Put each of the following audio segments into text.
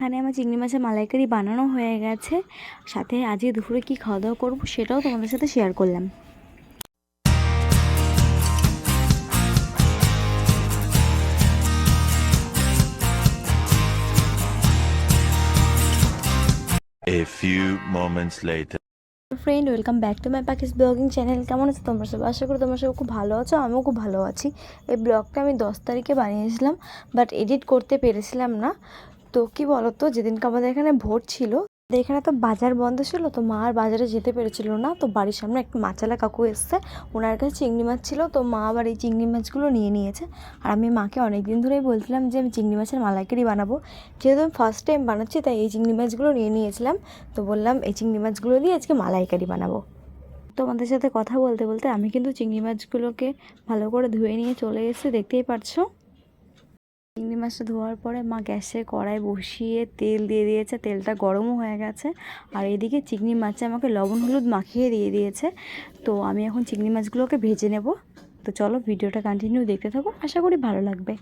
এখানে আমার চিংড়ি মাছের মালাইকারি বানানো হয়ে গেছে। সাথে আজকে দুপুরে কি খাওয়া দাওয়া করবো সেটাও তোমাদের সাথে শেয়ার করলাম। A few moments later. Friend, welcome back to my পাকিস ব্লগিং চ্যানেল। কেমন আছে তোমরা সব? আশা করি তোমরা সব খুব ভালো আছো, আমিও খুব ভালো আছি। এই ব্লগটা আমি 10 তারিখে বানিয়েছিলাম, বাট এডিট করতে পেরেছিলাম না। তো কি বলতো, যেদিনকে আমাদের এখানে ভোট ছিল, এখানে তো বাজার বন্ধ ছিল, তো মা আর বাজারে যেতে পেরেছিল না। তো বাড়ির সামনে একটা মাছালা কাকু এসছে, ওনার কাছে চিংড়ি মাছ ছিল, তো মা আবার এই চিংড়ি মাছগুলো নিয়ে নিয়েছে। আর আমি মাকে অনেক দিন ধরেই বলছিলাম যে আমি চিংড়ি মাছের মালাইকারি বানাবো, যেহেতু আমি ফার্স্ট টাইম বানাচ্ছি তাই এই চিংড়ি মাছগুলো নিয়ে নিয়েছিলাম। তো বললাম এই চিংড়ি মাছগুলো দিয়ে আজকে মালাইকারি বানাবো। তোমাদের সাথে কথা বলতে বলতে আমি কিন্তু চিংড়ি মাছগুলোকে ভালো করে ধুয়ে নিয়ে চলে এসেছি, দেখতেই পারছো। চিংড়ি মাছটা ধোয়ার পরে মা গ্যাসে কড়াই বসিয়ে তেল দিয়ে দিয়েছে, তেলটা গরমও হয়ে গেছে। আর এদিকে চিংড়ি মাছে আমাকে লবণ হলুদ মাখিয়ে দিয়ে দিয়েছে। তো আমি এখন চিংড়ি মাছগুলোকে ভেজে নেব। তো চলো ভিডিওটা কন্টিনিউ দেখতে থাকো, আশা করি ভালো লাগবে।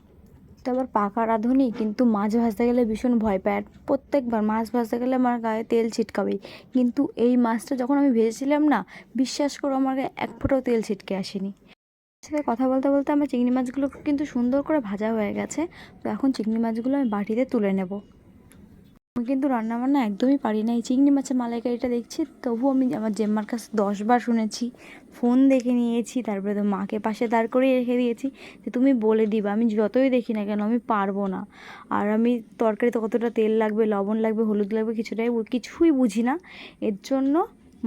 তো আবার পাকা রাঁধুনি, কিন্তু মাছ ভাজতে গেলে ভীষণ ভয় পায়। আর প্রত্যেকবার মাছ ভাজতে গেলে আমার গায়ে তেল ছিটকাবেই, কিন্তু এই মাছটা যখন আমি ভেজেছিলাম না, বিশ্বাস করো আমার গায়ে এক ফোঁটাও তেল ছিটকে আসেনি। সাথে কথা বলতে বলতে আমার চিংড়ি মাছগুলো কিন্তু সুন্দর করে ভাজা হয়ে গেছে। তো এখন চিংড়ি মাছগুলো আমি বাটিতে তুলে নেব। আমি কিন্তু রান্নাবান্না একদমই পারি না। এই চিংড়ি মাছের মালাইকারিটা দেখছি, তবুও আমি আমার জেম্মার কাছে 10 বার শুনেছি, ফোন দেখে নিয়েছি, তারপরে তো মাকে পাশে দাঁড় করিয়ে রেখে দিয়েছি যে তুমি বলে দিবা, আমি যতই দেখি না কেন আমি পারবো না। আর আমি তরকারিতে কতটা তেল লাগবে, লবণ লাগবে, হলুদ লাগবে কিছুই বুঝি না। এর জন্য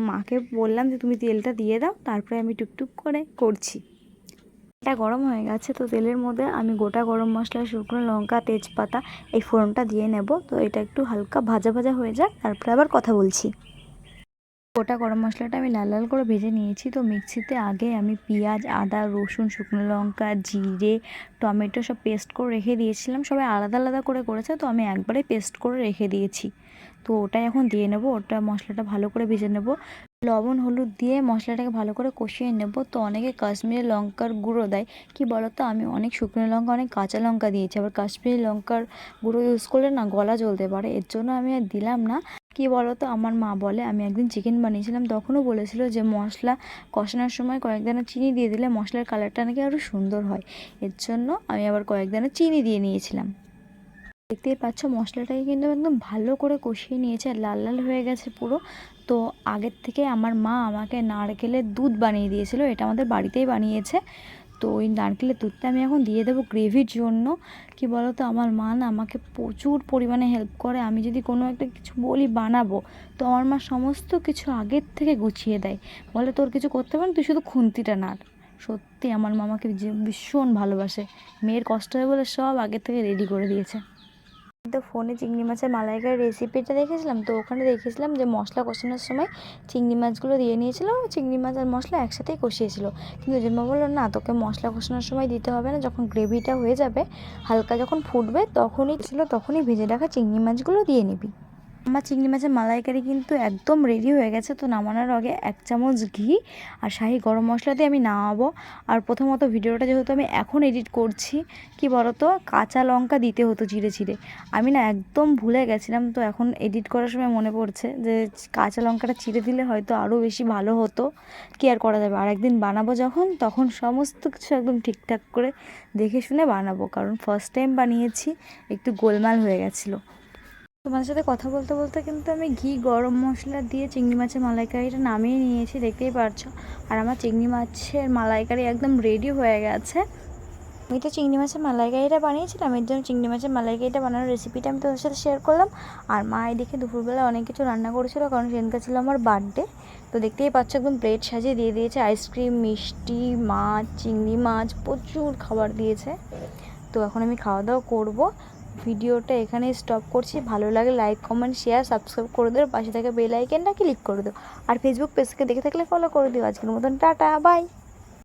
মাকে বললাম যে তুমি তেলটা দিয়ে দাও, তারপরে আমি টুকটুক করে করছি। এটা গরম হয়ে গেছে, তো তেলের মধ্যে আমি গোটা গরম মশলা, শুকনো লঙ্কা, তেজপাতা এই ফোড়নটা দিয়ে নেব। তো এটা একটু হালকা ভাজা ভাজা হয়ে যাক, তারপরে আবার কথা বলছি। গোটা গরম মশলাটা আমি লাল লাল করে ভেজে নিয়েছি। তো মিক্সিতে আগে আমি পেঁয়াজ, আদা, রসুন, শুকনো লঙ্কা, জিরে, টমেটো সব পেস্ট করে রেখে দিয়েছিলাম। সবাই আলাদা আলাদা করে করেছে, তো আমি একবারে পেস্ট করে রেখে দিয়েছি। তো ওটাই এখন দিয়ে নেব, ওটা মশলাটা ভালো করে ভেজে নেব। লবণ হলুদ দিয়ে মশলাটাকে ভালো করে কষিয়ে নেব। তো অনেকে কাশ্মীরি লঙ্কার গুঁড়ো দেয়, কি বলো তো, আমি অনেক শুকনো লঙ্কা, অনেক কাঁচা লঙ্কা দিয়েছি। আবার কাশ্মীরি লঙ্কার গুঁড়ো ইউজ করলে না গলা জ্বলতে পারে, এর জন্য আমি আর দিলাম না। কি বলো তো, আমার মা বলে, আমি একদিন চিকেন বানিয়েছিলাম তখনও বলেছিল যে মশলা কষানোর সময় কয়েক দানা চিনি দিয়ে দিলে মশলার কালারটা নাকি আরও সুন্দর হয়। এর জন্য আমি আবার কয়েক দানা চিনি দিয়ে নিয়েছিলাম। দেখতেই পাচ্ছ মশলাটাকে কিন্তু একদম ভালো করে কষিয়ে নিয়েছে, আর লাল লাল হয়ে গেছে পুরো। তো আগের থেকে আমার মা আমাকে নারকেলের দুধ বানিয়ে দিয়েছিল, এটা আমাদের বাড়িতেই বানিয়েছে। তো ওই নারকেলের দুধটা আমি এখন দিয়ে দেবো গ্রেভির জন্য। কি বলো তো, আমার মা না আমাকে প্রচুর পরিমাণে হেল্প করে। আমি যদি কোনো একটা কিছু বলি বানাবো, তো আমার মা সমস্ত কিছু আগের থেকে গুছিয়ে দেয়, বলে তোর কিছু করতে পারে, তুই শুধু খুন্তিটা নাড়। সত্যি আমার মামাকে ভীষণ ভালোবাসে, মেয়ের কষ্ট হয় বলে সব আগের থেকে রেডি করে দিয়েছে। তো ফোনে চিংড়ি মাছের মালাইকারি রেসিপিটা দেখেছিলাম, তো ওখানে দেখেছিলাম যে মশলা কষানোর সময় চিংড়ি মাছগুলো দিয়ে নিয়েছিল, চিংড়ি মাছ আর মশলা একসাথেই কষিয়েছিল। কিন্তু জেম্মা বললো না, তোকে মশলা কষানোর সময় দিতে হবে না, যখন গ্রেভিটা হয়ে যাবে, হালকা যখন ফুটবে তখনই ভেজে রাখা চিংড়ি মাছগুলো দিয়ে নিবি। আমার চিংড়ি মাছের মালাইকারি কিন্তু একদম রেডি হয়ে গেছে। তো নামানোর আগে 1 চামচ ঘি আর শাহি গরম মশলা দিয়ে আমি নামাবো। আর প্রথমত ভিডিওটা যেহেতু আমি এখন এডিট করছি, কি বলতো, কাঁচা লঙ্কা দিতে হতো চিড়ে চিড়ে, আমি না একদম ভুলে গেছিলাম। তো এখন এডিট করার সময় মনে পড়ছে যে কাঁচা লঙ্কাটা চিড়ে দিলে হয়তো আরও বেশি ভালো হতো। কি আর করা যাবে, আর একদিন বানাবো যখন, তখন সমস্ত কিছু একদম ঠিকঠাক করে দেখে শুনে বানাবো, কারণ ফার্স্ট টাইম বানিয়েছি, একটু গোলমাল হয়ে গেছিলো। তোমার সাথে কথা বলতে বলতে কিন্তু আমি ঘি গরম মশলা দিয়ে চিংড়ি মাছের মালাইকারিটা নামিয়ে নিয়েছি, দেখতেই পারছো। আর আমার চিংড়ি মাছের মালাইকারি একদম রেডি হয়ে গেছে। আমি তো চিংড়ি মাছের মালাইকারিটা বানিয়েছিলাম, এর জন্য চিংড়ি মাছের মালাইকারিটা বানানোর রেসিপিটা আমি তোমার সাথে শেয়ার করলাম। আর মা এদিকে দুপুরবেলা অনেক কিছু রান্না করেছিল, কারণ সেদিনটা ছিল আমার বার্থডে। তো দেখতেই পাচ্ছ একদম প্লেট সাজিয়ে দিয়ে দিয়েছে, আইসক্রিম, মিষ্টি, মাছ, চিংড়ি মাছ, প্রচুর খাবার দিয়েছে। তো এখন আমি খাওয়া দাওয়া করবো। ভিডিওটা এখানেই স্টপ করছি। ভালো লাগে লাইক, কমেন্ট, শেয়ার, সাবস্ক্রাইব করে দিও, পাশে থেকে বেল আইকনটা ক্লিক করে দিও। আর ফেসবুক পেজকে দেখে থাকলে ফলো করে দিও। আজকের মতন টাটা, বাই।